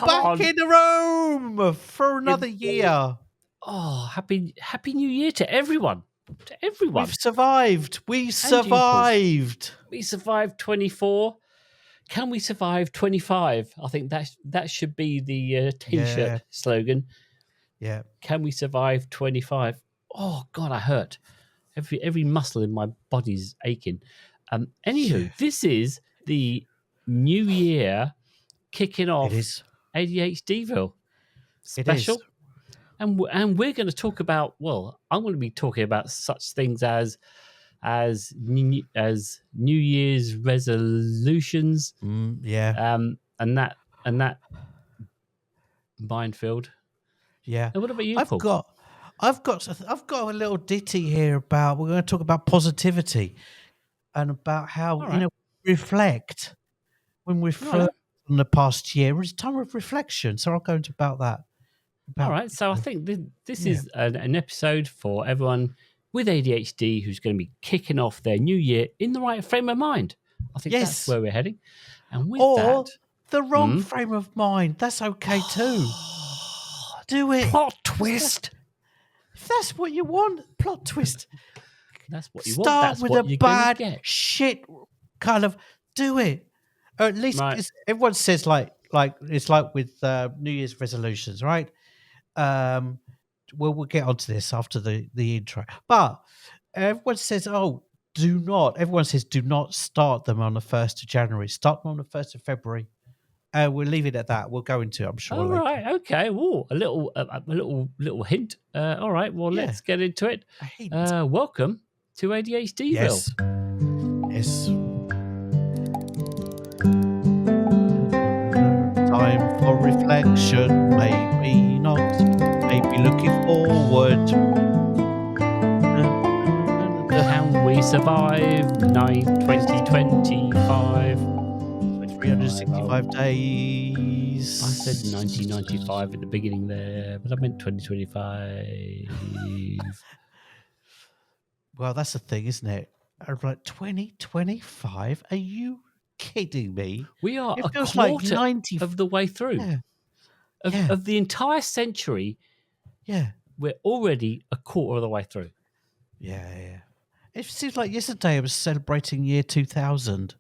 Come back on. in the room for another year. Oh, happy New Year to everyone. To everyone. We've survived. We And survived. We survived 24. Can we survive 25? I think that should be the T-shirt slogan. Yeah. Can we survive 25? Oh God, I hurt. Every muscle in my body's aching. Anywho, this is the new year kicking off. It is ADHDville It special. is. And we're going to talk about, well, I'm going to be talking about such things as New Year's resolutions. Yeah. And that minefield. Yeah. And what about you, Paul? I've got a little ditty here about, we're going to talk about positivity and about how, reflect when we reflect on the past year. It's time of reflection. So I'll go into about that. All right. So I think this is an episode for everyone with ADHD who's going to be kicking off their new year in the right frame of mind. I think that's where we're heading. And with that, the wrong frame of mind, that's okay too. Do it. Plot twist. If that's what you want, plot twist. That's what you want. Start That's with what a you're bad gonna get. shit do it. Or at least everyone says like it's like with New Year's resolutions, right? We'll get onto this after the intro. But everyone says, everyone says do not start them on the 1st of January. Start them on the 1st of February. We'll leave it at that. We'll go into it, I'm sure. All right. Okay. Ooh, a little hint. All right. Well, let's get into it. Welcome to ADHDville. Yes. Time for reflection, maybe not, maybe looking forward. Can we survive 2025? 365 days. I said 1995 at the beginning there, but I meant 2025. Well, that's the thing, isn't it? I'm like 2025. Are you kidding me? We are it a feels quarter like 90 of the way through. Of the entire century. Yeah. We're already a quarter of the way through. Yeah. It seems like yesterday I was celebrating year 2000.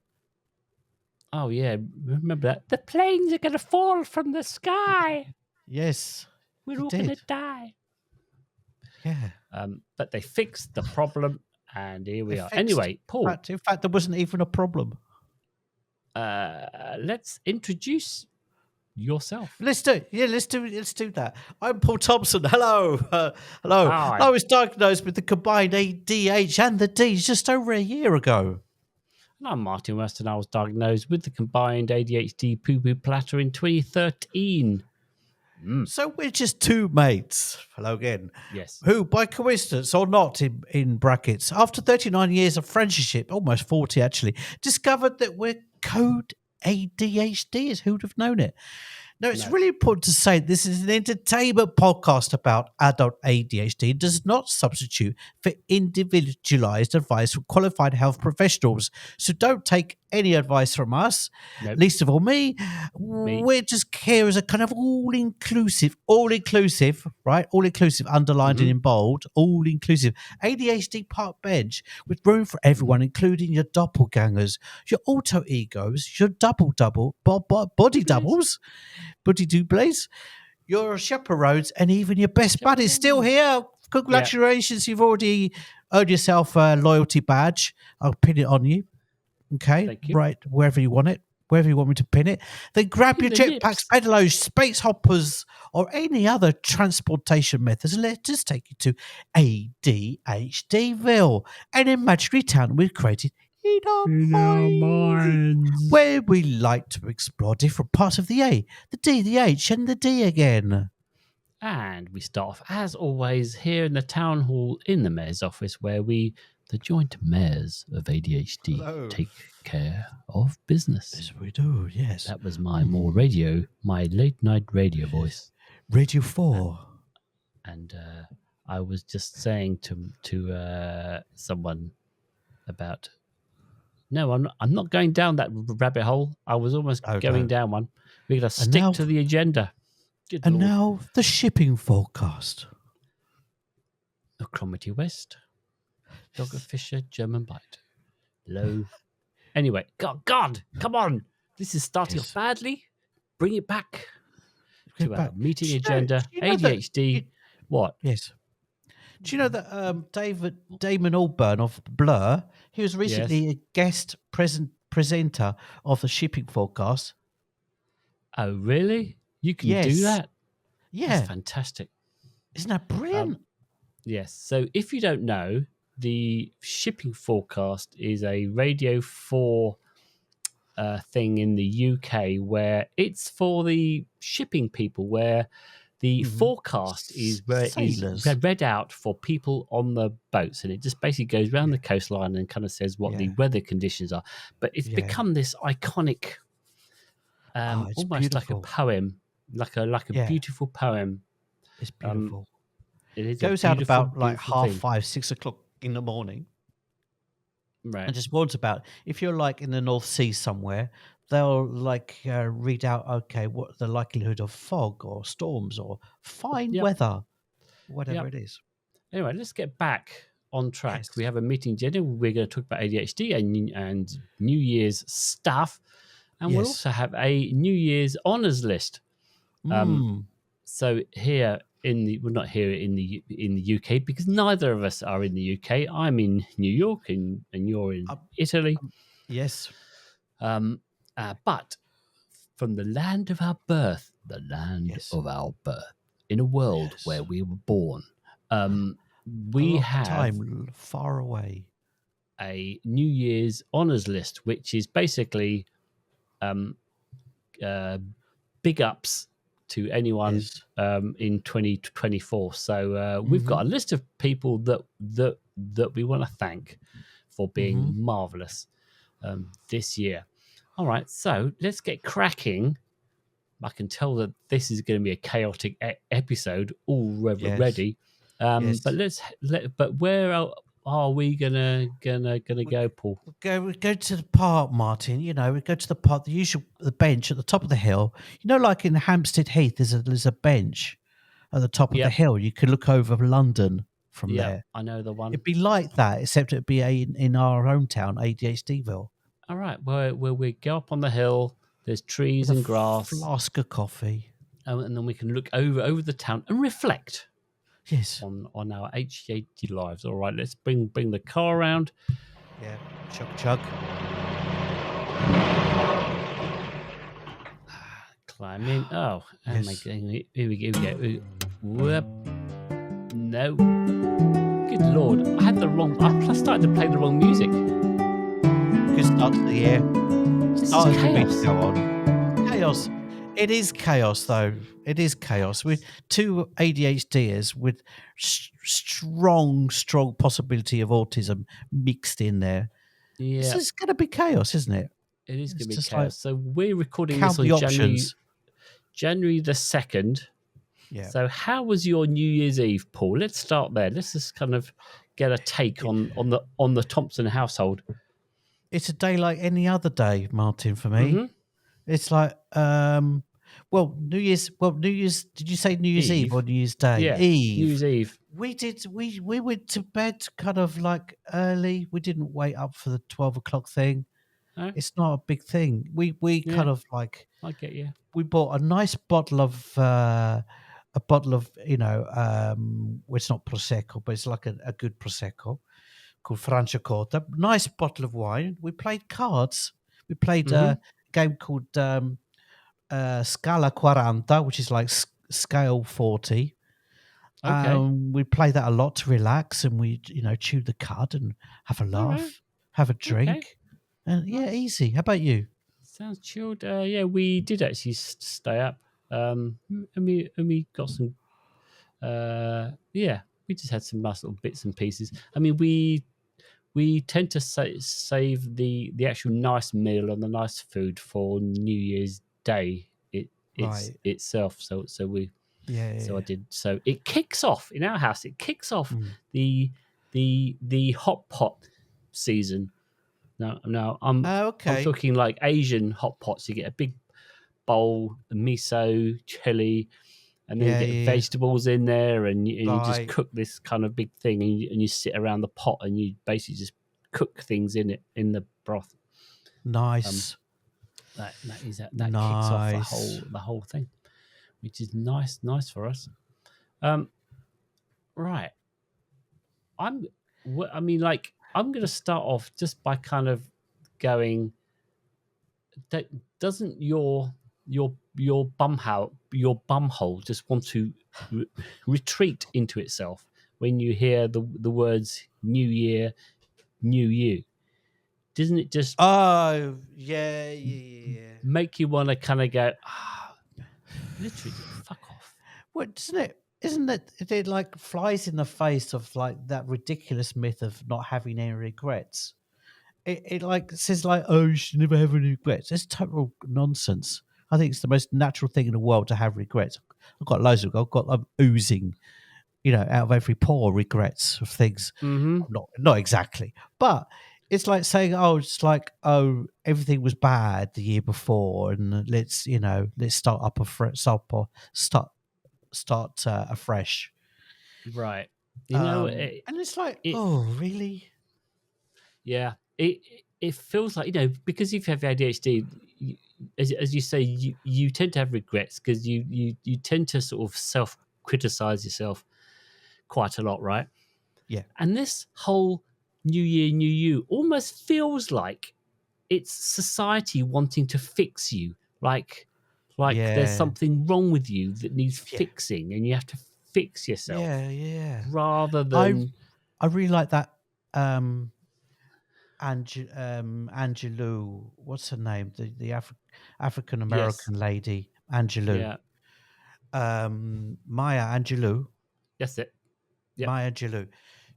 Oh, yeah. Remember that? The planes are going to fall from the sky. Yes. We're all going to die. Yeah. But they fixed the problem, and here we are. Anyway, Paul. In fact, there wasn't even a problem. Let's introduce yourself. Let's do it. Yeah, let's do that. I'm Paul Thompson. Hello. Hello. Hi. I was diagnosed with the combined ADH and the Ds just over a year ago. And I'm Martin Weston. I was diagnosed with the combined ADHD poo-poo platter in 2013. So we're just two mates. Hello again. Yes. Who, by coincidence or not, in brackets, after 39 years of friendship, almost 40 actually, discovered that we're code ADHDers. Who'd have known it? No, it's really important to say this is an entertainment podcast about adult ADHD. It does not substitute for individualized advice from qualified health professionals. So don't take any advice from us, least of all me. We're just here as a kind of all-inclusive, right? All-inclusive, underlined and in bold, all-inclusive ADHD park bench with room for everyone, including your doppelgangers, your alter egos, your body doubles, buddy doubles, your chaperones, and even your best buddies still here. Congratulations, you've already earned yourself a loyalty badge. I'll pin it on you. Okay, right, wherever you want me to pin it. Then grab your jetpacks, pedalos, space hoppers, or any other transportation methods, and let us take you to ADHDville, an imaginary town we've created in our minds, where we like to explore different parts of the A, the D, the H, and the D again. And we start off, as always, here in the town hall in the mayor's office, where we, the joint mayors of ADHD, take care of business. Yes, we do, yes. That was my my late night radio voice. Radio 4. And I was just saying to someone about... No, I'm not going down that rabbit hole. I was almost going down one. We're going to stick to the agenda. Good and Lord. now the shipping forecast. Acromity West. Dogger Fisher, German Bite. Low. Anyway, God, come on. This is starting off badly. Bring it back to our meeting agenda. ADHD. What? Yes. Do you know that Damon Albarn of Blur, he was recently a guest presenter of the shipping forecast. Oh, really? You can do that? Yeah. That's fantastic. Isn't that brilliant? Yes. So if you don't know, the shipping forecast is a Radio 4 thing in the UK where it's for the shipping people, where the forecast is where it is read out for people on the boats, and it just basically goes around the coastline and kind of says what the weather conditions are. But it's become this iconic, almost beautiful. Like a poem, like a beautiful poem. It's beautiful. It goes out about like 5:30, 6 o'clock in the morning. Right. And just warns about, if you're like in the North Sea somewhere, they'll like read out, okay, what the likelihood of fog or storms or fine weather, whatever it is. Anyway, let's get back on track. Yes. We have a meeting agenda. We're going to talk about ADHD and New Year's stuff. And we'll also have a New Year's honours list. So here not here in the UK, because neither of us are in the UK. I'm in New York and you're in Italy. Yes. But from the land of our birth, in a world where we were born, we have time far away. A New Year's honours list, which is basically big ups to anyone in 2024. So we've got a list of people that we want to thank for being marvelous this year. All right, so let's get cracking. I can tell that this is going to be a chaotic episode already. But where are we gonna go, Paul? We go to the park, Martin. You know, we go to the park, the bench at the top of the hill. You know, like in Hampstead Heath, there's a bench at the top of the hill. You could look over London from there. I know the one. It'd be like that, except it'd be in our hometown, ADHDville. All right, where we go up on the hill. There's trees and grass, flask of coffee, and then we can look over the town and reflect. Yes, on our ADHD lives. All right, let's bring the car around. Yeah, chug. Climb in. Oh, and here we go. Whoop. No. Good Lord, I had the wrong. I started to play the wrong music. Good start to the year. This is chaos. Go on. Chaos. It is chaos, though. It is chaos. With two ADHDers with strong possibility of autism mixed in there. Yeah. This is going to be chaos, isn't it? It is going to be chaos. Like, so we're recording this on January the 2nd. Yeah. So how was your New Year's Eve, Paul? Let's start there. Let's just kind of get a take on the Thompson household. It's a day like any other day, Martin, for me. It's like, New Year's. Did you say New Year's Eve or New Year's Day? Yeah, Eve. New Year's Eve. We went to bed kind of like early. We didn't wait up for the 12 o'clock thing. No? It's not a big thing. We kind of like. I get you. We bought a nice bottle of it's not prosecco, but it's like a good prosecco called Franciacorta. Nice bottle of wine. We played cards. We played a game called Scala 40, which is like scale 40. Okay. We play that a lot to relax, and we chew the cud and have a laugh, have a drink, and easy. How about you? Sounds chilled. We did actually stay up. And we got some. We just had some nice little bits and pieces. I mean, we tend to save the actual nice meal and the nice food for New Year's Day itself. So we. So I did. So it kicks off in our house. It kicks off the hot pot season. Now I'm talking like Asian hot pots. You get a big bowl, miso, chili, and then you Yeah, get yeah, vegetables in there, and you just right. cook this kind of big thing, and you sit around the pot, and you basically just cook things in it in the broth. Nice. That kicks off Nice. the whole thing, which is nice for us. Right. I mean, like, I'm going to start off just by kind of going that doesn't your bumhole just want to retreat into itself when you hear the words new year, new you? Doesn't it just Oh, yeah, yeah. make you want to kind of go, literally, fuck off? Well, doesn't it? Isn't it like flies in the face of like that ridiculous myth of not having any regrets? It like says like, oh, you should never have any regrets. It's total nonsense. I think it's the most natural thing in the world to have regrets. I've got loads of. I'm oozing, out of every pore regrets of things. Mm-hmm. Not exactly, but it's like saying, oh, it's like, oh, everything was bad the year before, and let's start up start afresh. Right. And it's like, it oh, really? yeah, it feels like, because if you have ADHD, as you say, you tend to have regrets because you tend to sort of self criticize yourself quite a lot, right? Yeah. And this whole new year, new you almost feels like it's society wanting to fix you, like there's Yeah. something wrong with you that needs Yeah. fixing, and you have to fix yourself Yeah. rather I than I really like that. Angelou, what's her name? The African yes, American lady, Angelou. yeah, Maya Angelou. that's it. Yep. Maya Angelou.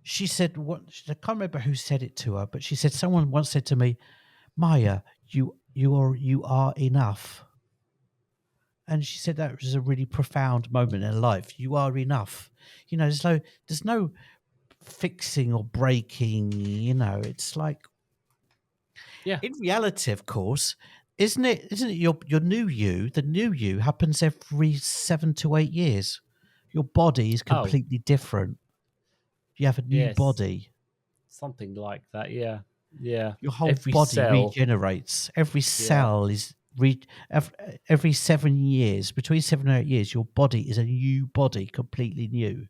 She said what? I can't remember who said it to her, but she said someone once said to me, "Maya, you are enough." And she said that was a really profound moment in her life. You are enough. There's no fixing or breaking. It's like, Yeah. in reality, of course, isn't it? Isn't it your new you? The new you happens every 7 to 8 years. Your body is Oh, completely different. You have a new yes. body. Something like that. Yeah. Yeah. Your whole Every body cell. regenerates. Every Yeah. cell is every 7 years, between 7 and 8 years, your body is a new body, completely new.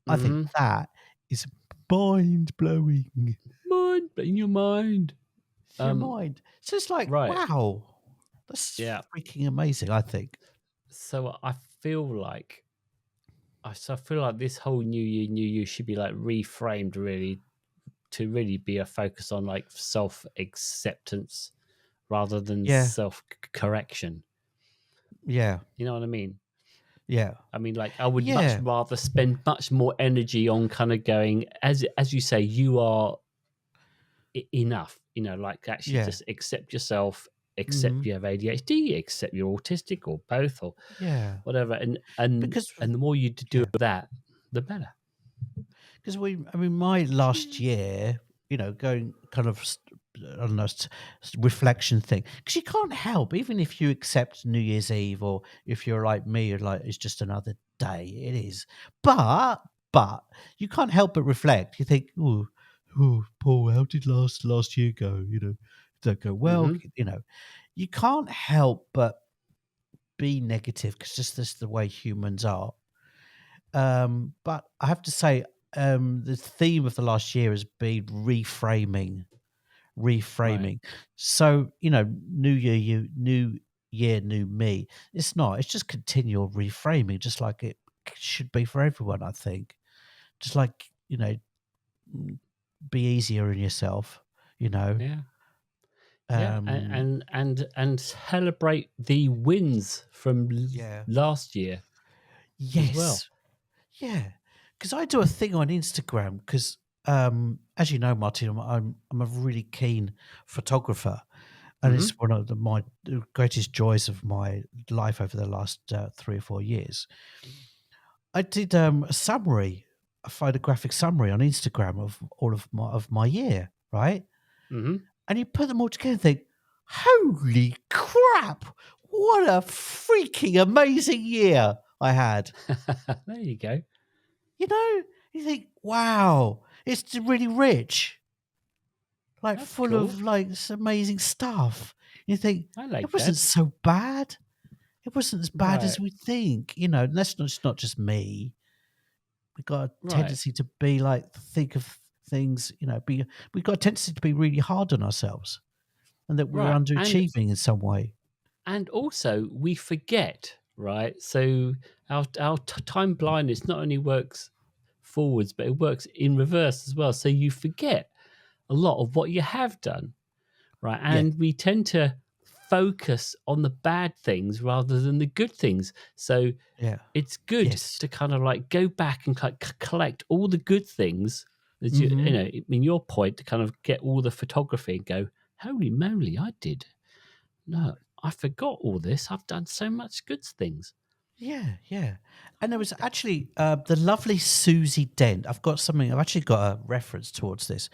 I think Mm-hmm. that is mind blowing. Mind, in your mind. Your mind. So it's like, Right. wow, that's Yeah. freaking amazing. I think. So I feel like this whole new year, new you should be like reframed really to really be a focus on like self acceptance rather than Yeah, self correction. yeah, You know what I mean? yeah, I mean, like, I would much yeah, rather spend much more energy on kind of going, as you say, you are enough. Like, actually yeah. just accept yourself, accept Hmm. you have ADHD, accept you're autistic or both or Yeah, whatever, because and the more you do yeah, of that, the better. because my last year, going kind of, I don't know, reflection thing. Because you can't help, even if you accept New Year's Eve, or if you're like me, you're like, it's just another day. It is, but you can't help but reflect. You think, oh, Paul, how did last year go? Don't go well. Mm-hmm. You can't help but be negative because just that's the way humans are. But I have to say, the theme of the last year has been reframing. Right. Reframing. So, new year, new year, new me. It's not. It's just continual reframing, just like it should be for everyone. I think. Just like, mm, be easier on yourself. You know. Yeah. Yeah. Um. And celebrate the wins from Yeah. last year as well. Yes. Yeah, because I do a thing on Instagram. Because, as you know, Martin, I'm a really keen photographer, and Mm-hmm. it's one of my greatest joys of my life over the last 3 or 4 years. I did a photographic summary on Instagram of all of my year, right? Mm-hmm. And you put them all together and think, holy crap, what a freaking amazing year I had. There you go. You know, you think, wow, it's really rich, like That's full cool. of like this amazing stuff. You think I like it wasn't that. so bad. It wasn't as bad as Right. we think. You know, and that's not just me. We got a Right. tendency to be like think of things. You know, we got a tendency to be really hard on ourselves, and that we're Right. underachieving in some way. And also we forget, right? So our time blindness not only works forwards, but it works in reverse as well. So you forget a lot of what you have done, right? Yeah, And we tend to focus on the bad things rather than the good things. So yeah, it's good yes. to kind of like go back and collect all the good things that Mm-hmm. you know, in your point, to kind of get all the photography and go, holy moly, I did. No, I forgot all this. I've done so much good things. Yeah, yeah. And there I like was that. actually the lovely Susie Dent. I've actually got a reference towards this.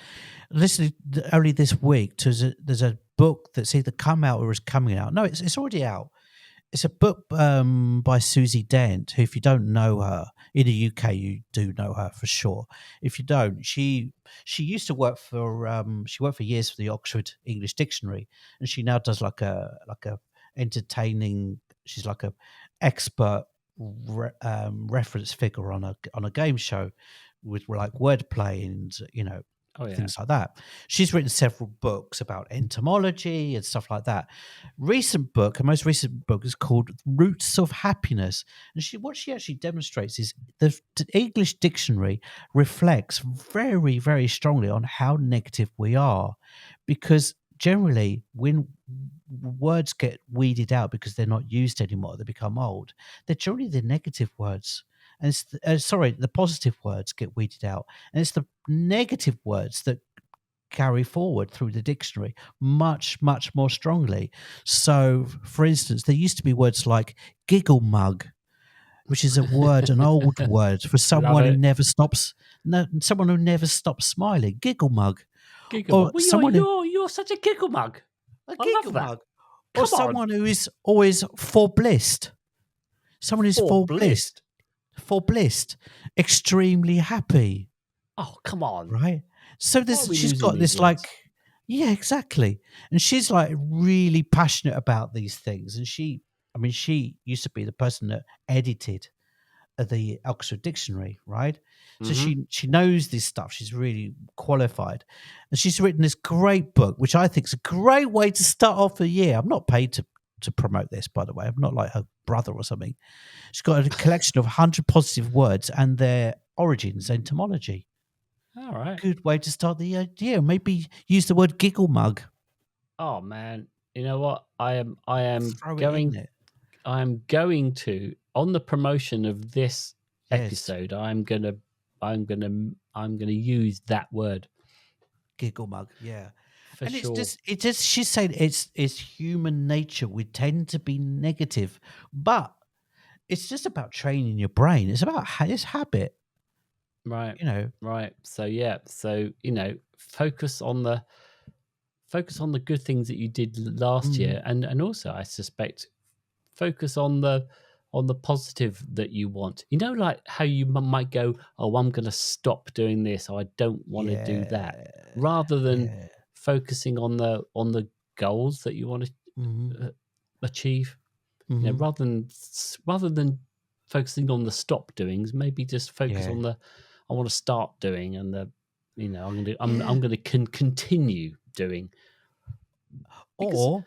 Listening only this week to there's a book that's either come out or is coming out. No, it's already out. It's a book by Susie Dent, who, if you don't know her in the UK, you do know her for sure. If you don't, she used to work for she worked for years for the Oxford English Dictionary, and she now does like a entertaining. She's like a expert reference figure on a game show with like wordplay and Oh yeah. things like that. She's written several books about entomology and stuff like that. Her most recent book is called Roots of Happiness. And what she actually demonstrates is the English dictionary reflects very, very strongly on how negative we are. Because generally, when words get weeded out because they're not used anymore, they become old, they're generally the negative words. And the positive words get weeded out. And it's the negative words that carry forward through the dictionary much, much more strongly. So, for instance, there used to be words like giggle mug, which is an old word for Love someone who it. never stops, no, someone who never stops smiling. Giggle mug, Giggle or mug. Well, someone who you're such a giggle mug. a I giggle love that. mug, or Come on. someone who is always forblissed. Someone who's For forblissed, blissed. forblissed, extremely happy. Oh, come on. Right. So Why are we she's losing got these this words? like, yeah, exactly. And she's like really passionate about these things. And she used to be the person that edited the Oxford Dictionary, right? So Mm-hmm. she knows this stuff. She's really qualified. And she's written this great book, which I think is a great way to start off the year. I'm not paid to promote this, by the way. I'm not like her brother or something. She's got a collection of 100 positive words and their origins, entomology. All right. Good way to start the year. Maybe use the word giggle mug. Oh man. You know what? I am Throw it in going it. I'm going to, on the promotion of this Yes, episode, I'm gonna use that word giggle mug. Yeah, for and sure. it's just she's saying it's human nature. We tend to be negative, but it's just about training your brain. It's about it's habit. Right. You know. Right. So yeah. So, focus on the good things that you did last Mm, year, and also I suspect focus on the positive that you want. You know, like how you might go, oh, I'm going to stop doing this, or I don't want to do that, yeah, rather than yeah. focusing on the goals that you want Mm-hmm, to achieve. mm-hmm, Rather than focusing on the stop doings, maybe just focus yeah, on the I want to start doing, and the yeah. I'm going to continue doing, because Or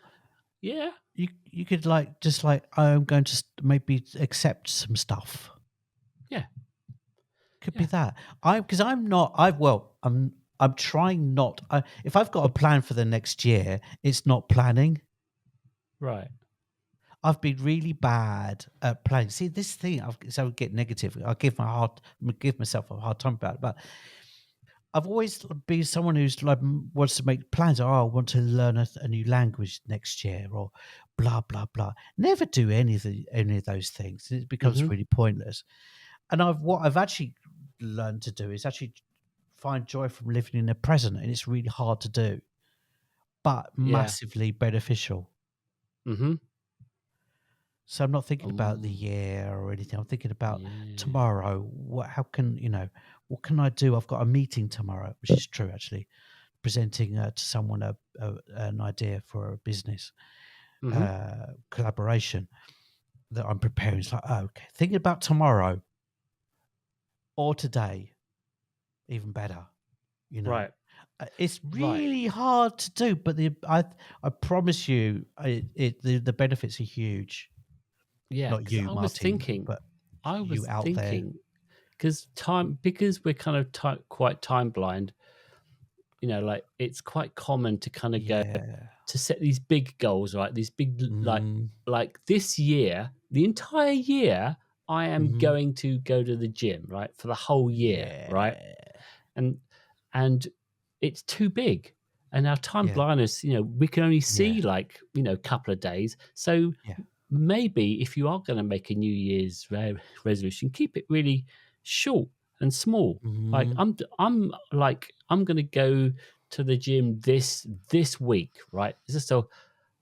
yeah, you could like just like I'm going to maybe accept some stuff. yeah, Could be yeah, that. Because I'm not. I'm trying not. If I've got a plan for the next year, it's not planning. right, I've been really bad at planning. See, this thing, so I get negative. Give myself a hard time about it. But I've always been someone who's like wants to make plans. Oh, I want to learn a new language next year, or blah blah blah. Never do any of those things. It becomes mm-hmm, really pointless. And what I've actually learned to do is actually find joy from living in the present, and it's really hard to do, but yeah, massively beneficial. mm-hmm. So I'm not thinking about the year or anything. I'm thinking about tomorrow. How can what can I do? I've got a meeting tomorrow, which is true actually. Presenting to someone an idea for a business collaboration that I'm preparing. It's like, oh, okay, thinking about tomorrow or today, even better. Right. It's really hard to do, but I promise you, the benefits are huge. Yeah, Not you, Martin, but you out there. Because we're kind of quite time blind. Like it's quite common to kind of go to set these big goals, right? These big like this year, the entire year, I am going to go to the gym, right, for the whole year, right? And it's too big. And our time blindness, we can only see like a couple of days. So maybe if you are going to make a New Year's resolution, keep it really short and small. Like I'm going to go to the gym this week, right?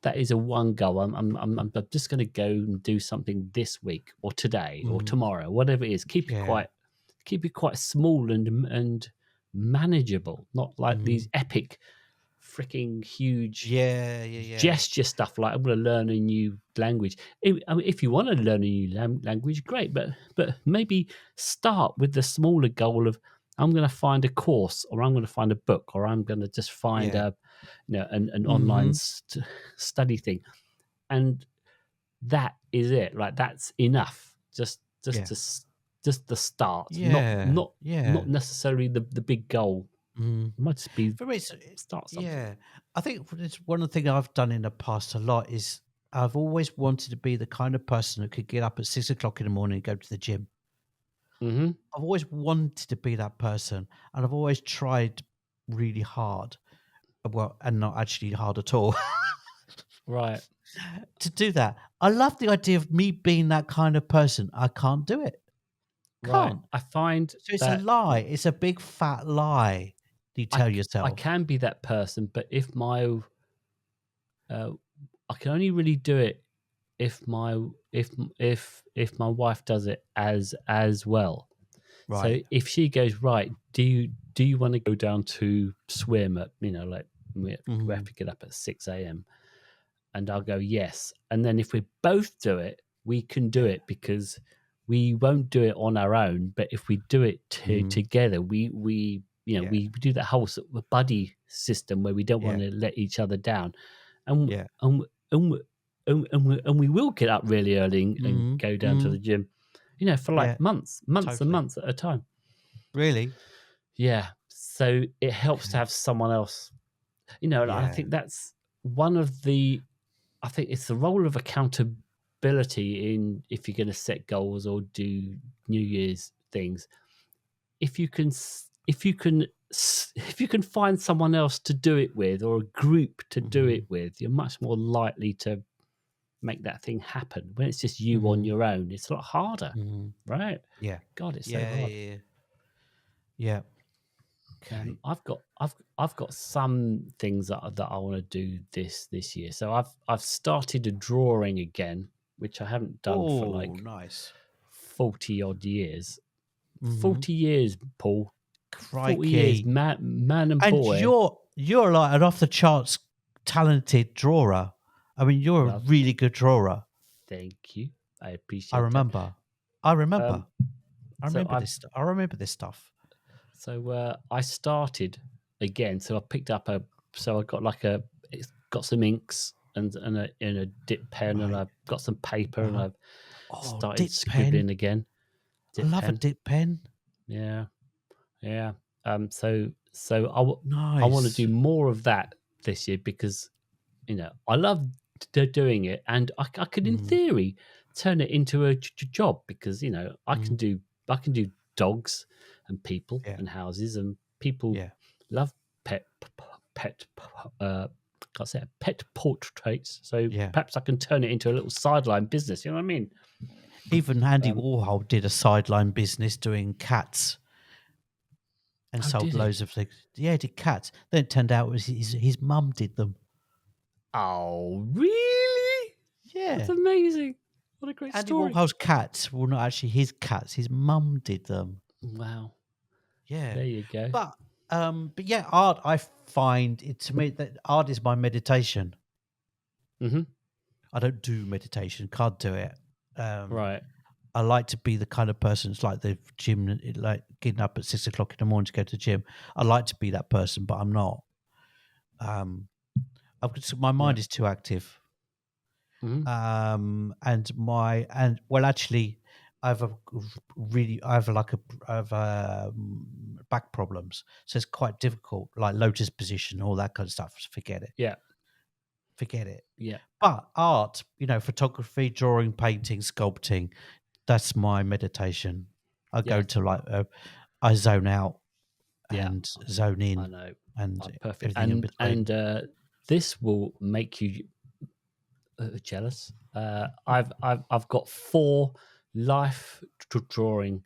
That is a one go. I'm just going to go and do something this week or today or tomorrow, whatever it is. Keep it quite small and manageable, not like these epic freaking huge gesture stuff like I'm going to learn a new language. If you want to learn a new language, great, but maybe start with the smaller goal of I'm going to find a course, or I'm going to find a book, or I'm going to just find an online study thing, and that is it. Like that's enough. Just the start, not necessarily the big goal. Might just be for me. Start something. Yeah, I think it's one of the things I've done in the past a lot is I've always wanted to be the kind of person who could get up at 6 o'clock in the morning and go to the gym. I've always wanted to be that person, and I've always tried really hard, and not actually hard at all, right, to do that. I love the idea of me being that kind of person. I can't do it. Can't. Right. I find so it's a lie. It's a big fat lie. You tell yourself I can be that person, but if I can only really do it if my wife does it as well. Right. So if she goes, right, do you want to go down to swim at like we have to get up at 6 a.m. and I'll go yes, and then if we both do it, we can do it because we won't do it on our own. But if we do it together, we do that whole sort of buddy system where we don't want to let each other down, and we will get up really early and go down to the gym, for like months and months at a time. Really? Yeah. So it helps to have someone else, and I think that's one of the. I think it's the role of accountability in if you're going to set goals or do New Year's things. If you can find someone else to do it with, or a group to do it with, you're much more likely to make that thing happen. When it's just you on your own, it's a lot harder, right? Yeah. God, it's so hard. Yeah. Okay. I've got some things that I want to do this year. So I've started drawing again, which I haven't done for like 40 odd years. 40 years, Paul. Crikey. 40 years, man and boy. And you're like an off the charts talented drawer. I mean, you're a really good drawer. Thank you. I appreciate. I remember this stuff. So I started again. So I picked up I got some inks and a dip pen, and I've got some paper, and I've started scribbling again. I love a dip pen. Yeah. So I want to do more of that this year because I love doing it, and I could in theory turn it into a job because I can do dogs and people and houses, and people love pet portraits. So perhaps I can turn it into a little sideline business. You know what I mean? Even Andy Warhol did a sideline business doing cats and sold loads of things. Yeah, he did cats. Then it turned out it was his mum did them. Oh, really? Yeah. That's amazing. What a great Andy story. Warhol's cats were not actually his cats. His mum did them. Wow. Yeah. There you go. But yeah, art, I find it, to me, that art is my meditation. Mm-hmm. I don't do meditation, can't do it. Right. I like to be the kind of person that's like the gym, like getting up at 6 o'clock in the morning to go to the gym. I like to be that person, but I'm not. My mind is too active. Mm-hmm. Actually, I have back problems, so it's quite difficult, like lotus position, all that kind of stuff. Forget it. Yeah. Forget it. Yeah. But art, photography, drawing, painting, sculpting, that's my meditation. I go to I zone out and zone in. I know. And perfect. everything in between. And this will make you jealous. I've got 4 life drawing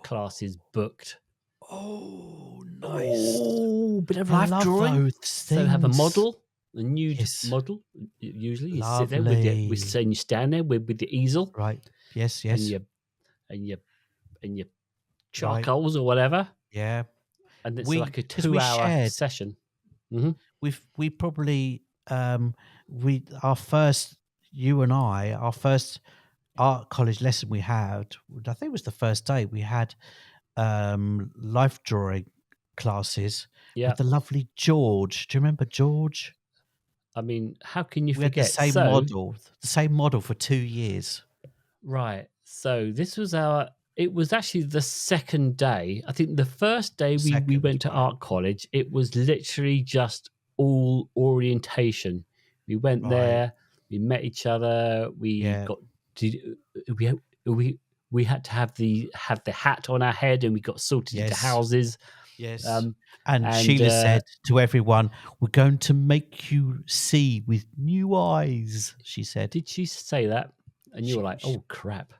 classes booked. Oh, nice! Oh, bit of I life love drawing. those So have a things. model, a nude model. Usually, you sit there with you stand there with the easel, right? Yes, and your charcoals or whatever. Yeah, and it's like a 2-hour session. Mm-hmm. We probably our first art college lesson we had, I think it was the first day we had life drawing classes with the lovely George. Do you remember George? I mean, how can you we forget? Had the same model for 2 years. Right. So this was it was actually the second day. I think the first day we went to art college, it was literally just all orientation. We went there, we met each other, we had to have the hat on our head, and we got sorted into houses. Yes. And Sheila said to everyone, "We're going to make you see with new eyes," she said. Did she say that? And you were like, "Oh, crap.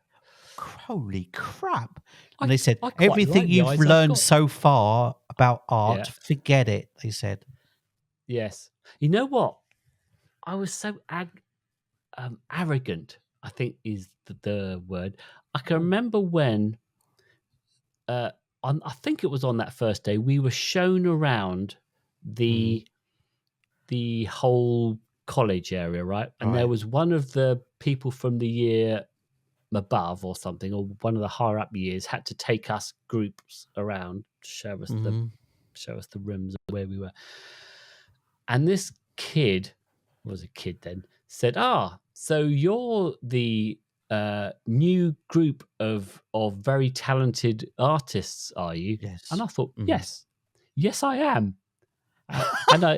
Holy crap." And they said, "Everything you've learned so far about art, forget it," they said. Yes. You know what? I was so arrogant, I think is the word. I can remember when, I think it was on that first day, we were shown around the whole college area, right? And there was one of the people from the year above or something, or one of the higher up years, had to take us groups around to show us the rooms where we were. And this kid was a kid then, said, so you're the new group of very talented artists, are you? Yes. And I thought, yes I am. and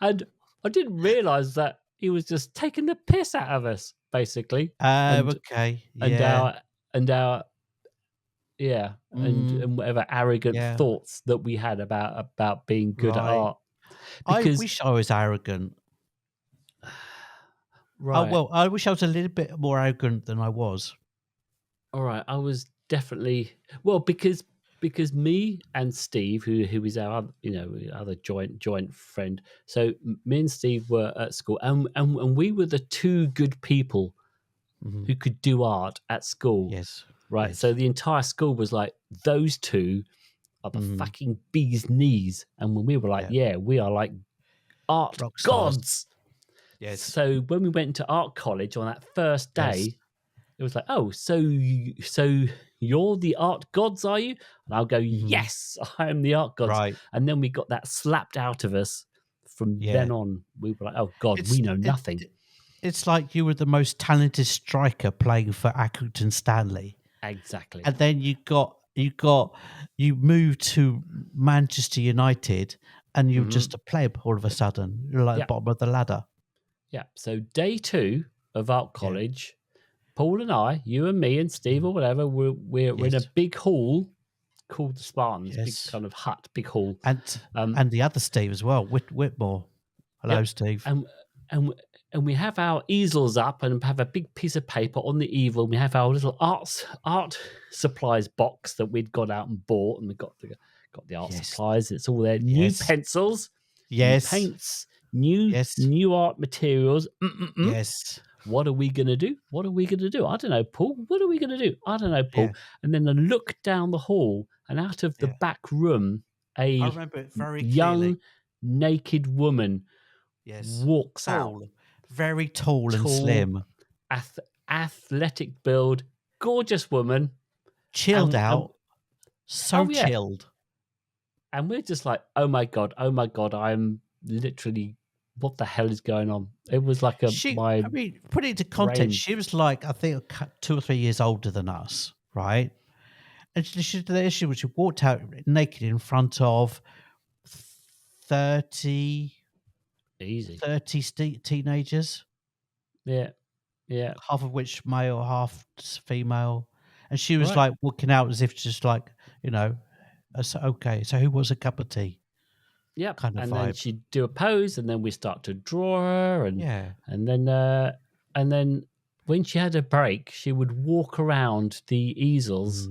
I didn't realize that he was just taking the piss out of us, basically. And whatever arrogant thoughts that we had about being good at art. Because, I wish I was arrogant. Right. I wish I was a little bit more arrogant than I was. All right. I was definitely because me and Steve, who is our other joint friend. So me and Steve were at school, and we were the 2 good people who could do art at school. Yes. Right. Yes. So the entire school was like, those 2 are the fucking bee's knees. And when we were like, we are like art gods. Yes. So when we went to art college on that first day, it was like, so you're the art gods, are you? And I'll go, yes, I am the art gods. Right. And then we got that slapped out of us. From then on, we were like, oh God, we know nothing. It's like you were the most talented striker playing for Accrington Stanley. Exactly. And then you moved to Manchester United, and you're just a pleb all of a sudden. You're like the bottom of the ladder. Yeah. So day 2 of art college, Paul and I, you and me and Steve or whatever, we're in a big hall called the Spartans, big kind of hut, big hall. And the other Steve as well, Whitmore. Hello, Steve. And we have our easels up and have a big piece of paper on the easel. We have our little art supplies box that we'd got out and bought, and we got the art supplies. It's all there. New pencils, new paints, new art materials. Yes. what are we going to do? What are we going to do? I don't know, Paul. What are we going to do? I don't know, Paul. Yeah. And then I look down the hall, and out of the Yeah. back room, I a remember it very young, clearly. naked woman Yes. walks out. Tall. Very tall and Tall, slim. athletic build, gorgeous woman. Chilled out. So chilled. And we're just like, oh my God, I'm literally, what the hell is going on? It was like Put it into context, she was like, I think 2 or 3 years older than us, right? And she walked out naked in front of 30 teenagers. Yeah. Half of which male, half female. And she was like walking out as if just like, okay, so who wants a cup of tea? Yeah, kind of and vibe. Then she'd do a pose, and then we start to draw her, and then when she had a break, she would walk around the easels,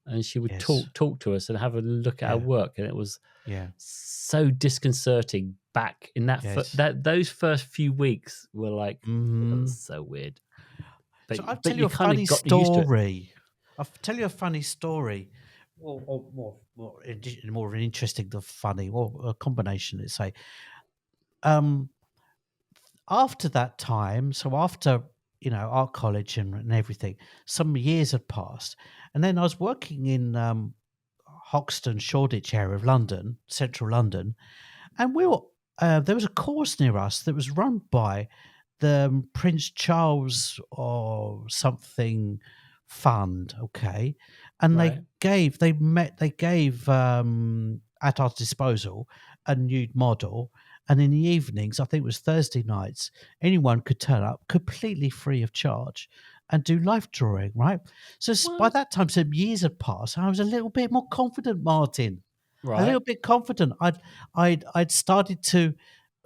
and she would talk to us and have a look at our work, and it was so disconcerting. Back in those first few weeks were like it was so weird. But, so I'll tell you a funny story. I'll tell you a funny story. Or more of an interesting than funny, or a combination, let's say. After that time, so after art college and everything, some years had passed, and then I was working in Hoxton, Shoreditch area of London, central London, and we were there was a course near us that was run by the Prince Charles or something fund, okay, and they gave at our disposal a nude model, and in the evenings, I think it was Thursday nights, anyone could turn up completely free of charge and do life drawing, right? So by that time, some years had passed, and I was a little bit more confident, Martin. A little bit confident. I'd started to,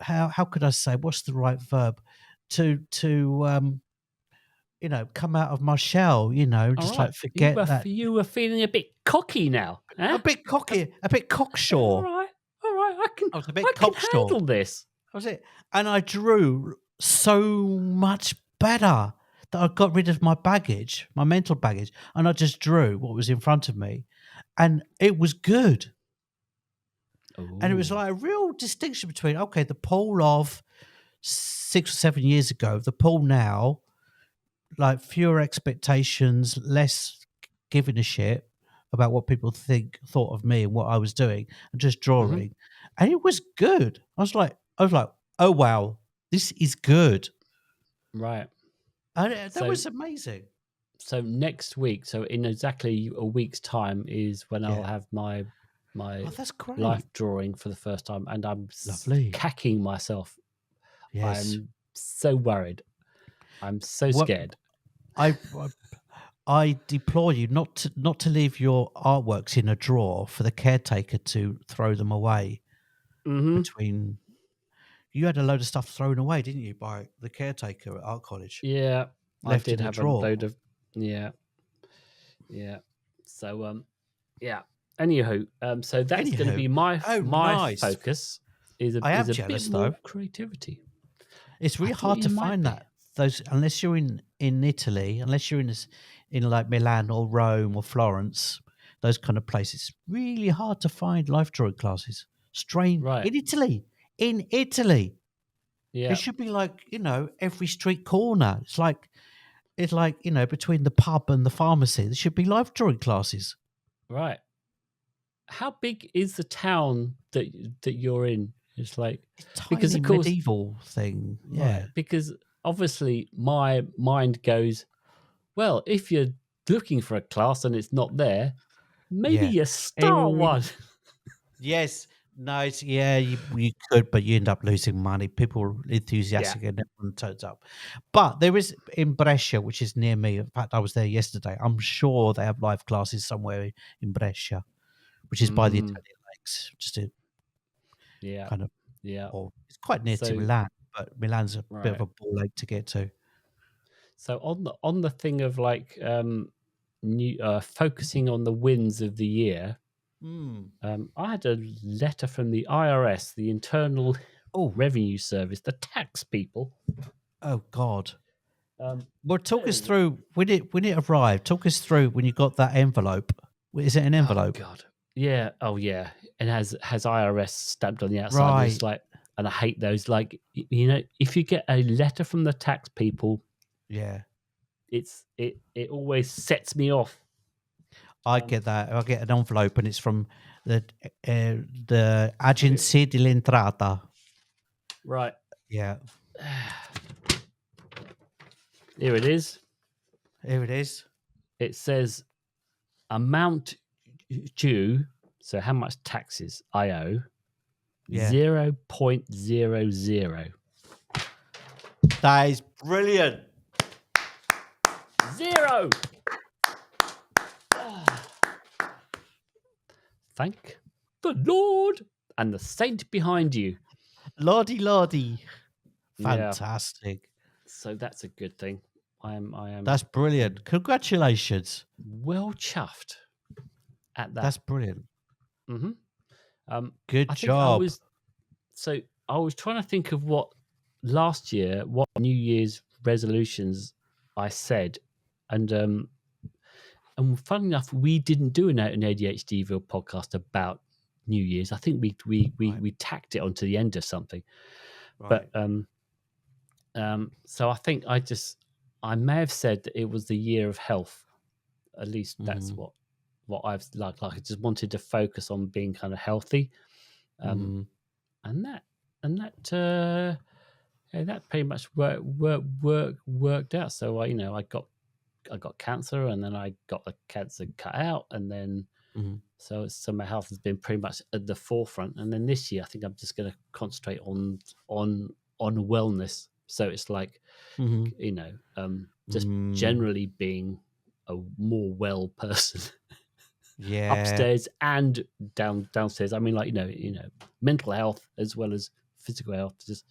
how could I say, what's the right verb, to come out of my shell, just like forget that. You were feeling a bit cocky now. A bit cocky, a bit cocksure. All right. I was a bit cocksure. Can handle this. That was it. And I drew so much better that I got rid of my baggage, my mental baggage, and I just drew what was in front of me, and it was good. Ooh. And it was like a real distinction between, okay, the Paul of 6 or 7 years ago, the Paul now, like fewer expectations, less giving a shit about what people thought of me and what I was doing, and just drawing. And it was good. I was like, oh wow, this is good. Right. And that was amazing. So next week, so in exactly a week's time, is when I'll have my that's great. Life drawing for the first time, and I'm cacking myself. Yes. I'm so worried. I'm so scared. I deplore you not to leave your artworks in a drawer for the caretaker to throw them away. Between you had a load of stuff thrown away, didn't you, by the caretaker at art college? Yeah, I did have a load of yeah. So Anywho, so that's going to be my focus. Is a bit more creativity. It's really hard to find those unless you're in Italy, unless you're in like Milan or Rome or Florence, those kind of places. It's really hard to find life drawing classes. Strange. In Italy. Yeah. It should be like, every street corner. It's like between the pub and the pharmacy, there should be life drawing classes. Right. How big is the town that you're in? It's like because of course medieval thing. Yeah. Right, because obviously my mind goes, well, if you're looking for a class and it's not there, maybe you start one. Yes. No, you could, but you end up losing money. People are enthusiastic and everyone turns up. But there is in Brescia, which is near me. In fact, I was there yesterday. I'm sure they have live classes somewhere in Brescia, which is by the Italian lakes. Just a kind of or it's quite near to Milan, but Milan's a bit of a ball ache to get to. So on the thing of like focusing on the wins of the year. I had a letter from the IRS, the Internal Revenue Service, the tax people. Oh God! Well, talk us through when it arrived. Talk us through when you got that envelope. Is it an envelope? Oh God, yeah, oh yeah, and has IRS stamped on the outside. Right. It's like, and I hate those. Like, you know, if you get a letter from the tax people, Yeah, it always sets me off. I get that. I get an envelope, and it's from the Agencia dell'Entrata. Right. Yeah. Here it is. Here it is. It says amount due. So how much taxes I owe? Yeah. 0.00. That is brilliant. 0. Thank the Lord and the saint behind you. Lordy, lordy. Yeah. Fantastic. So that's a good thing. I am. That's brilliant. Congratulations. Well chuffed at that. That's brilliant. Mm-hmm. Good I think job. I was trying to think of what last year, what New Year's resolutions I said, and fun enough, we didn't do an ADHDville podcast about New Year's. I think we tacked it onto the end of something. Right. But so I think I may have said that it was the year of health. At least that's what I've like. I just wanted to focus on being kind of healthy, and that pretty much worked out. So I got cancer, and then I got the cancer cut out, and then so my health has been pretty much at the forefront. And then this year, I think I'm just going to concentrate on wellness. So it's like just generally being a more well person. Yeah. Upstairs and downstairs. I mean, like mental health as well as physical health. Just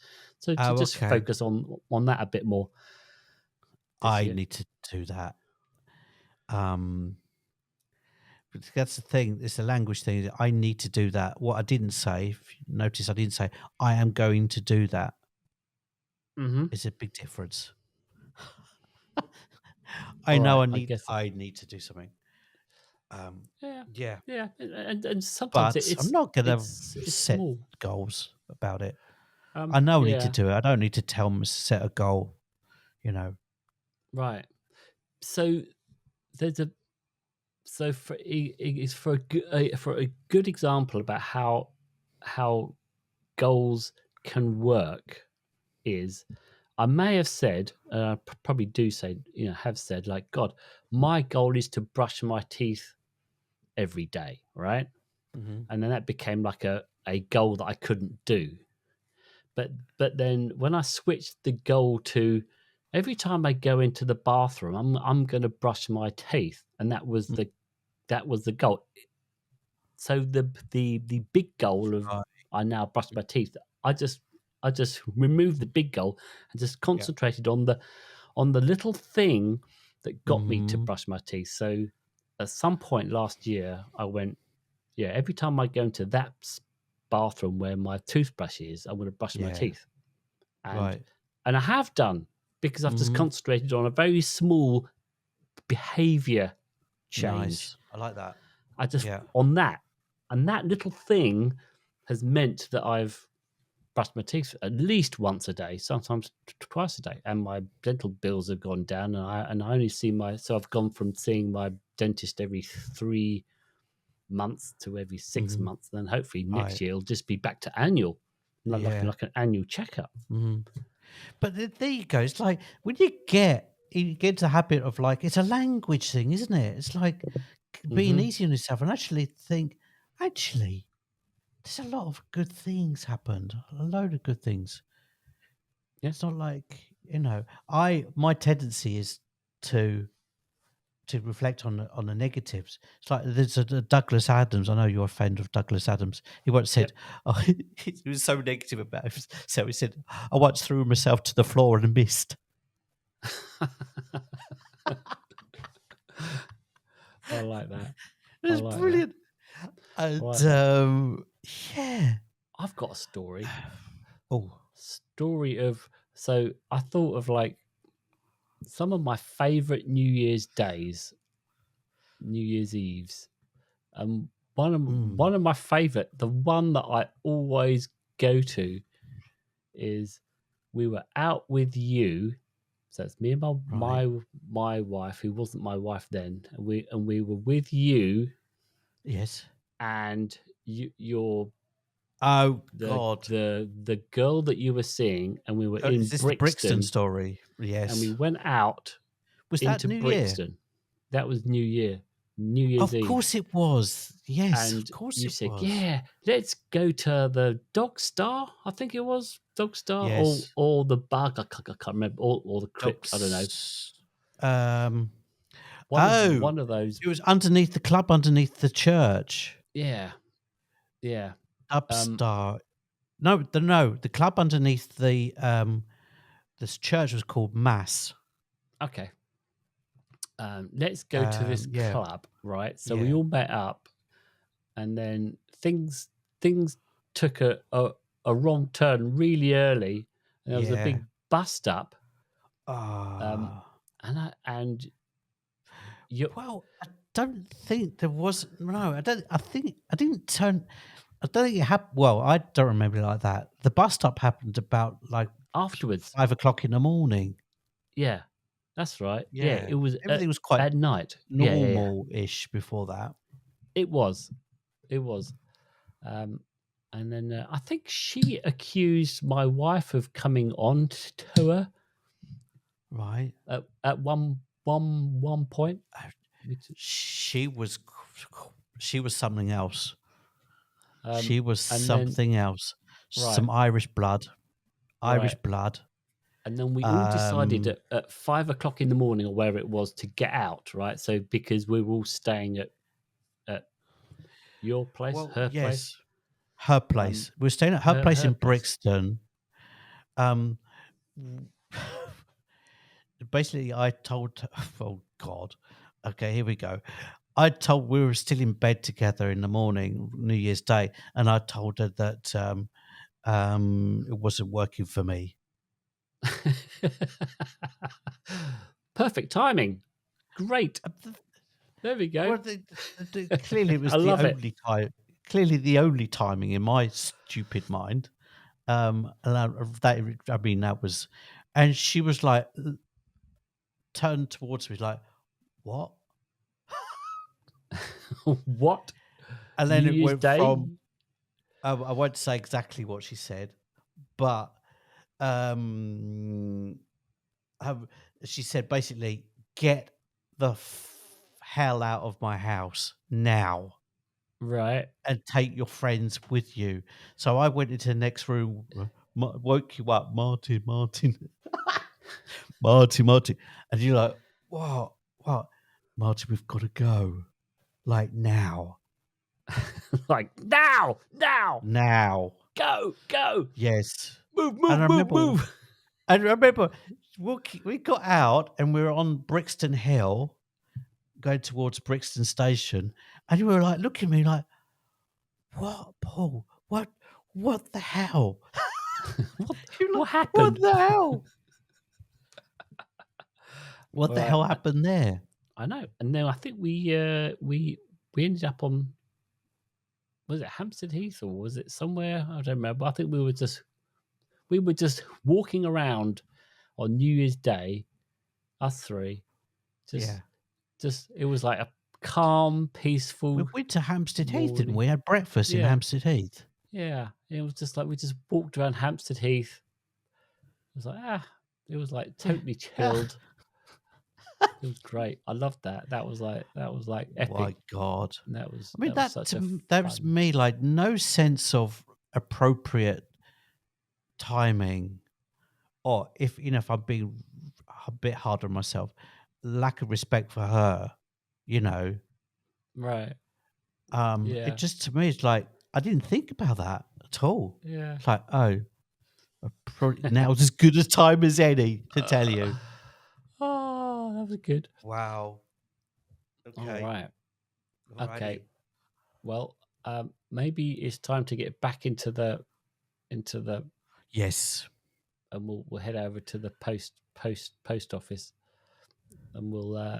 focus on that a bit more. I need to do that. But that's the thing. It's a language thing. I need to do that. What I didn't say, if you notice, I didn't say I am going to do that. It's a big difference. I know. I need to do something. Yeah. And sometimes but I'm not going to set small goals about it. I know I need to do it. I don't need to tell them to set a goal. Right. So there's for a good example about how goals can work is I may have said, probably do say, have said, like, God, my goal is to brush my teeth every day, right? And then that became like a goal that I couldn't do. But then when I switched the goal to every time I go into the bathroom, I'm going to brush my teeth, and that was the goal. So the big goal of I now brush my teeth. I just removed the big goal and just concentrated on the little thing that got me to brush my teeth. So at some point last year, I went, every time I go into that bathroom where my toothbrush is, I'm going to brush my teeth. And I have done, because I've just concentrated on a very small behavior change. Nice. I like that. I just on that, and that little thing has meant that I've brushed my teeth at least once a day, sometimes twice a day, and my dental bills have gone down. And I only see so I've gone from seeing my dentist every 3 months to every 6 months. Then hopefully next year it'll just be back to annual, like an annual checkup. But there you go. It's like when you get into the habit of, like, it's a language thing, isn't it? It's like being easy on yourself and actually think, there's a lot of good things happened. A load of good things. Yeah. It's not like, my tendency is to reflect on the negatives. It's like there's a Douglas Adams. I know you're a fan of Douglas Adams. He once said, he was so negative about it. So he said, I once threw myself to the floor and missed. I like that. It's brilliant. That. And yeah. I've got a story. Oh. Story of, so I thought of, like, some of my favorite New Year's days, New Year's Eves. One of my favorite, the one that I always go to, is we were out with you. So it's me and my wife, who wasn't my wife then, and we were with you. Yes. And your God, the girl that you were seeing, and we were in is this the Brixton. Brixton story? Yes. And we went out. Was that into New Brixton. Year? That was New Year's Eve. Of course it was. Yes, And of course you it said, was. "Yeah, let's go to the Dog Star." I think it was Dog Star, Yes. or the Bug. I can't remember. Or the Crypt. I don't know. One of those. it was underneath the club, underneath the church. Yeah, yeah. Upstar. No, the club underneath the this church was called Mass. Okay. Let's go to this club, right? So we all met up, and then things took a wrong turn really early, and there was a big bust up. And you. Well, I don't think there was. No, I don't. I think I didn't turn. I don't think it happened. Well, I don't remember it like that. The bus stop happened about like Afterwards, 5 o'clock in the morning. Yeah, that's right. Yeah, it was everything was quite at night. normal-ish before that. It was. And then I think she accused my wife of coming on to her. Right. At one point, she was something else. She was and something else. Some Irish blood. Irish blood. And then we all decided at 5 o'clock in the morning, or where it was, to get out, right? So because we were all staying at your place, her place. Her place. We were staying at her place in Brixton. Basically, I told her, oh God. Okay, here we go. We were still in bed together in the morning, New Year's Day, and I told her that it wasn't working for me. Perfect timing. Great. There we go. Well, clearly, it was clearly the only timing in my stupid mind. That was, and she was like, turned towards me like, "What? What?" And then it went from. I won't say exactly what she said, but she said basically, "Get the hell out of my house now." Right. And take your friends with you. So I went into the next room, woke you up, Martin. Martin. And you're like, what? Martin, we've got to go. Like now. Like now. Go. Yes. Move. And I remember we got out and we were on Brixton Hill, going towards Brixton Station, and you were like, looking at me like, what, Paul? What the hell? What happened? What the hell? What the hell happened there? I know. And then I think we ended up on, was it Hampstead Heath, or was it somewhere? I don't remember. I think we were just walking around on New Year's Day, us three. Just it was like a calm, peaceful. We went to Hampstead Heath, didn't we? Had breakfast in Hampstead Heath. Yeah, it was just like we just walked around Hampstead Heath. It was like it was like totally chilled. It was great. I loved that. That was like epic. My God, that was. I mean, that was me. Like no sense of appropriate timing, or if I'm being a bit hard on myself, lack of respect for her. Right. It just, to me, it's like I didn't think about that at all. Yeah. It's like, now's as good a time as any to tell you. Oh, that was good. Wow. Okay. All right. Okay. Well, maybe it's time to get back into the. Yes. And we'll head over to the post office. and we'll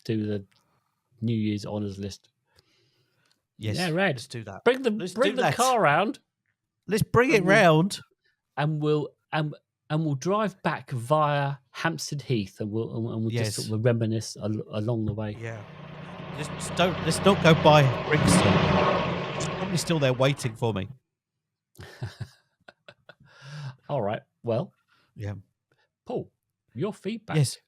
do the New Year's honors list. Yes, yeah, Red. let's do that. Bring the car round. Let's bring it round, and we'll drive back via Hampstead Heath, and we'll just sort of reminisce along the way. Yeah. Let's not go by Brixton. It's probably still there waiting for me. All right. Well, yeah. Paul, your feedback is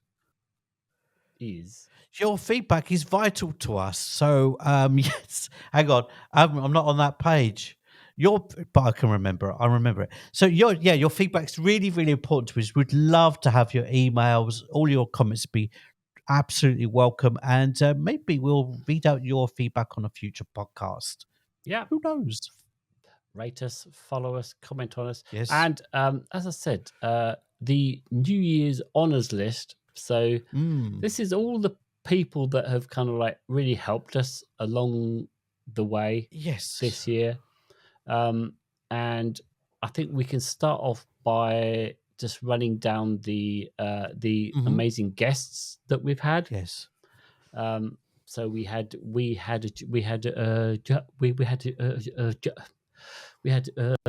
vital to us. So yes, hang on, I'm not on that page. But I can remember. I remember it. So your feedback's really, really important to us. We'd love to have your emails, all your comments be absolutely welcome, and maybe we'll read out your feedback on a future podcast. Yeah, who knows? Rate us, follow us, comment on us. Yes, and as I said, the New Year's honors list. So this is all the people that have kind of like really helped us along the way. Yes, this year. And I think we can start off by just running down the amazing guests that we've had. Yes. So we had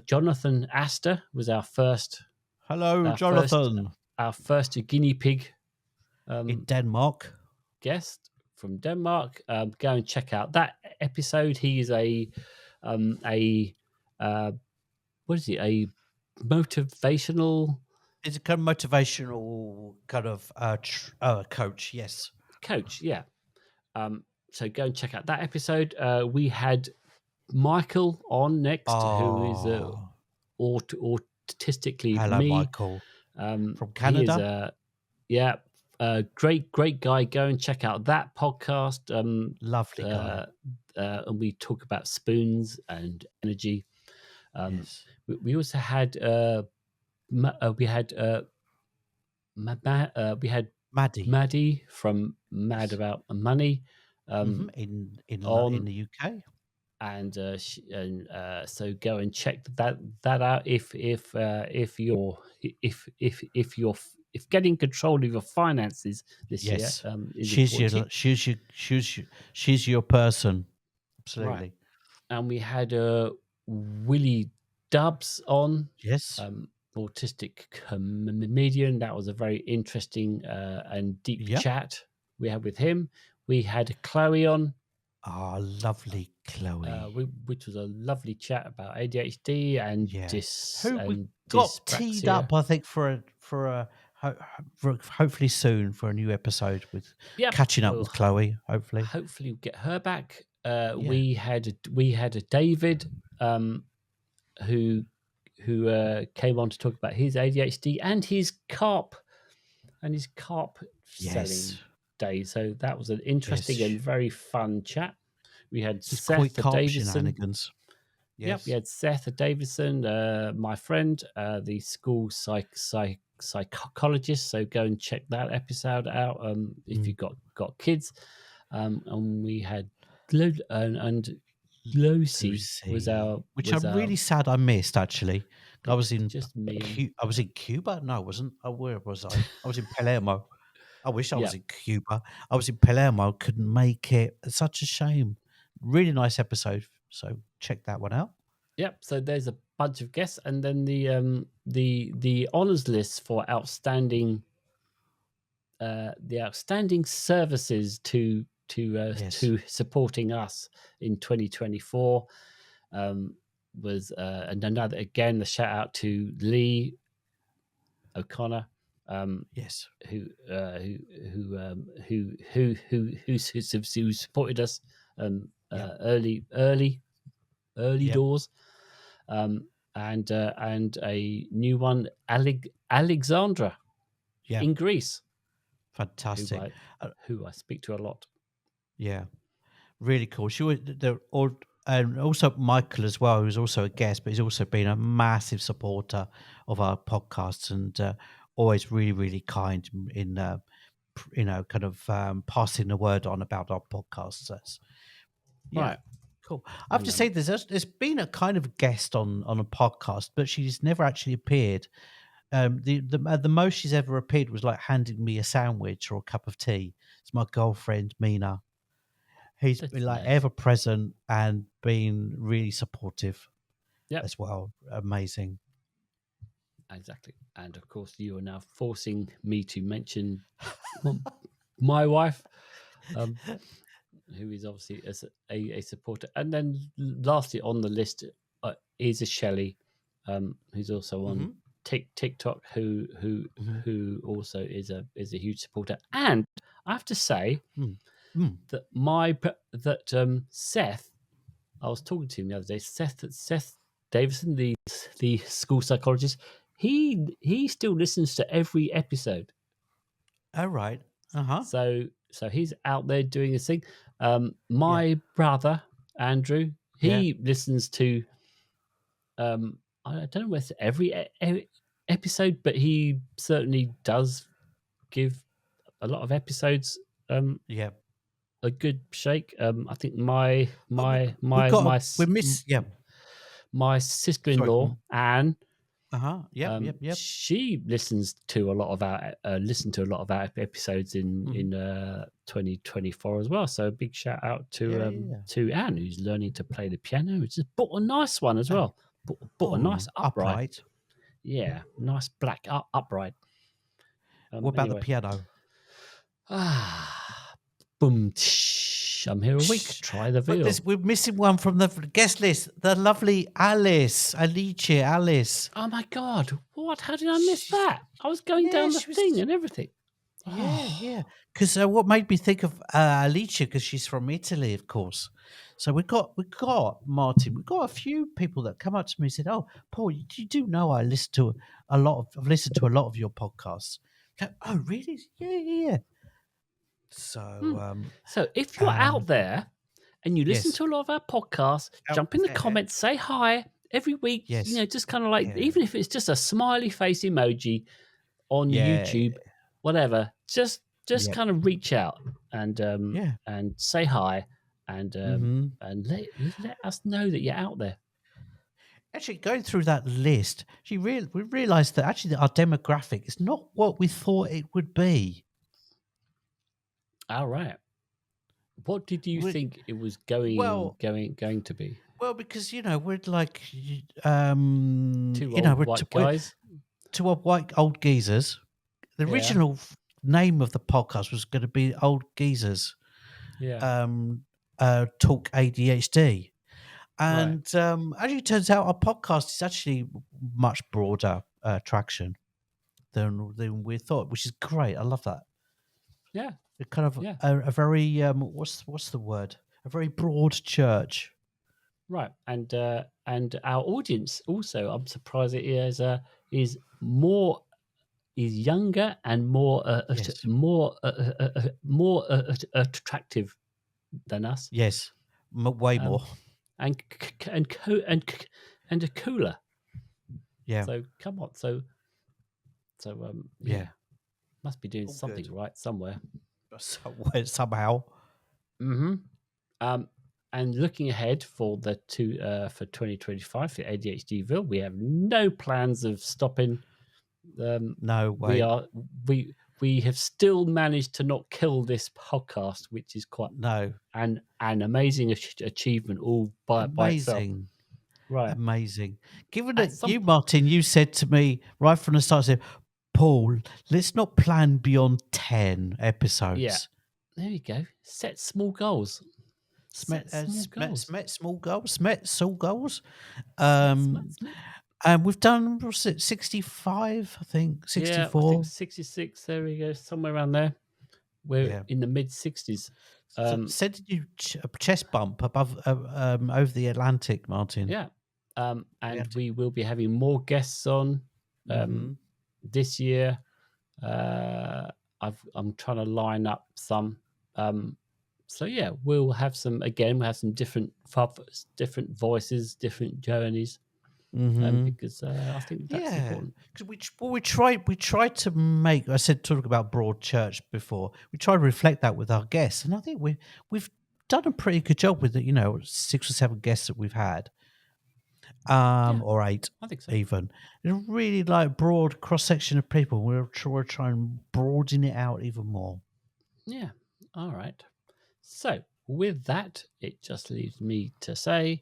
Jonathan Astor was our first. Hello, Jonathan. Our first guinea pig in Denmark. Guest from Denmark. Go and check out that episode. He is a what is he? A motivational. It's a kind of motivational kind of coach. Yes, coach. Yeah. So go and check out that episode. We had Michael on next, who is autistically Hello, me. Michael, from Canada. Great guy. Go and check out that podcast. Lovely guy. And we talk about spoons and energy. We also had Maddie from Mad About Money in the UK, and so go and check that out if you're getting control of your finances this year. She's your person, absolutely. Right. And we had Willie Dubs on. Yes. Autistic comedian. That was a very interesting and deep chat we had with him. We had Chloe on. Lovely Chloe. Which was a lovely chat about ADHD and we got teed up, I think, for hopefully soon for a new episode with catching up with Chloe. Hopefully we'll get her back. We had a David who came on to talk about his ADHD and his carp selling day. So that was an interesting and very fun chat. We had Seth Davison. Yep, we had Seth Davison, my friend, the school psychologist. So go and check that episode out if you've got kids. And we had and Lucy was our, I'm really sad I missed. Actually, I was in I was in Cuba. No, I wasn't. Where was I? I was in Palermo. I wish I was in Cuba. I was in Palermo. Couldn't make it. It's such a shame. Really nice episode. So check that one out. Yep. So there's a bunch of guests, and then the honors list for outstanding services to supporting us in 2024 was and another, again, the shout out to Lee O'Connor, who supported us early doors, and a new one, Alexandra in Greece. Fantastic. Who I speak to a lot. Yeah, really cool. And also Michael as well, who's also a guest, but he's also been a massive supporter of our podcasts and always really, really kind in, kind of passing the word on about our podcasts. Right. Cool. I have to say, there's been a kind of guest on a podcast, but she's never actually appeared. the most she's ever appeared was like handing me a sandwich or a cup of tea. It's my girlfriend Mina. He's That's been like nice. ever present and been really supportive Yep. as well. Amazing. Exactly. And of course, you are now forcing me to mention my wife, who is obviously a supporter. And then lastly on the list is a Shelley, who's also on TikTok, who also is a huge supporter. And I have to say that Seth, I was talking to him the other day. Seth Davison, the school psychologist, he still listens to every episode. All right. So he's out there doing his thing. My brother Andrew, he listens to I don't know whether it's every episode, but he certainly does give a lot of episodes a good shake. I think my sister-in-law Anne. Yep. She listens to a lot of our episodes in 2024 as well. So a big shout out to Anne, who's learning to play the piano. Who just bought a nice one as well. Bought a nice upright. Yeah, nice black upright. What about the piano? Boom. Tsh, I'm here a week. Try the veal. We're missing one from the guest list. The lovely Alice. Oh my God. What? How did I miss that? I was going down the thing and everything. Yeah. Because what made me think of Alicia, because she's from Italy, of course. So we got Martin. We got a few people that come up to me and said, "Oh, Paul, you do know I've listened to a lot of your podcasts." Like, oh, really? Yeah. So if you're out there and you listen to a lot of our podcasts, jump in the comments, say hi every week. Yes. Just kind of like, even if it's just a smiley face emoji on YouTube, whatever, just kind of reach out and say hi and let us know that you're out there. Actually, going through that list, we realised that actually our demographic is not what we thought it would be. All right. What did you think it was going to be? Well, because we're like two old white guys, two white old geezers. The original name of the podcast was going to be Old Geezers. Yeah. Talk ADHD, and as it turns out, our podcast is actually much broader traction than we thought, which is great. I love that. Yeah. It kind of a very what's the word? A very broad church. Right, and our audience also, I'm surprised it is younger and more attractive than us. Yes, way more, and cooler. Yeah. So come on, must be doing something right somewhere. Somehow. Mm-hmm. And looking ahead for for 2025 for ADHDville, we have no plans of stopping. No way. We have still managed to not kill this podcast, which is quite an amazing achievement all by itself. Right, amazing. Given that Martin, you said to me right from the start, said, Paul, let's not plan beyond 10 episodes. Yeah, there you go. Set small goals. Small goals. And we've done 65, I think 64. Yeah, I think 66. There we go, somewhere around there. We're in the mid 60s. Sending you a chest bump above over the Atlantic, Martin. Yeah, and we will be having more guests on this year. I'm trying to line up some. So yeah, we'll have some different voices, different journeys, because I think that's important. Because we tried to make. I said talk about broad church before. We try to reflect that with our guests, and I think we've done a pretty good job with it. 6 or 7 guests that we've had, or 8, I think so. even. It's a really like broad cross section of people. We're trying to broaden it out even more. Yeah. All right. So with that, it just leaves me to say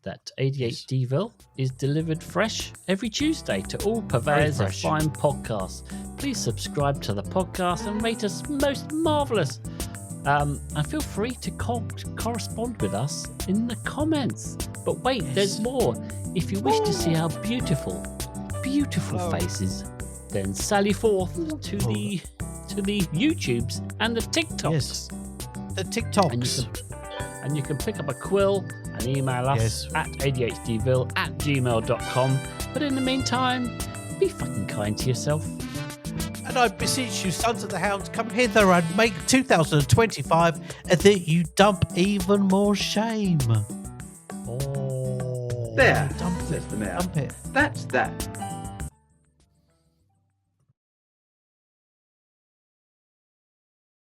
that ADHDville is delivered fresh every Tuesday to all purveyors of fine podcasts. Please subscribe to the podcast and rate us most marvellous. And feel free to correspond with us in the comments. But wait, there's more. If you wish to see our beautiful faces, then sally forth to the YouTubes and the TikToks. Yes, the TikToks. And you can pick up a quill and email us at ADHDville@gmail.com. But in the meantime, be fucking kind to yourself. And I beseech you, sons of the hounds, come hither and make 2025 and that you dump even more shame. There, Dump says the mayor. Dump it. That's that.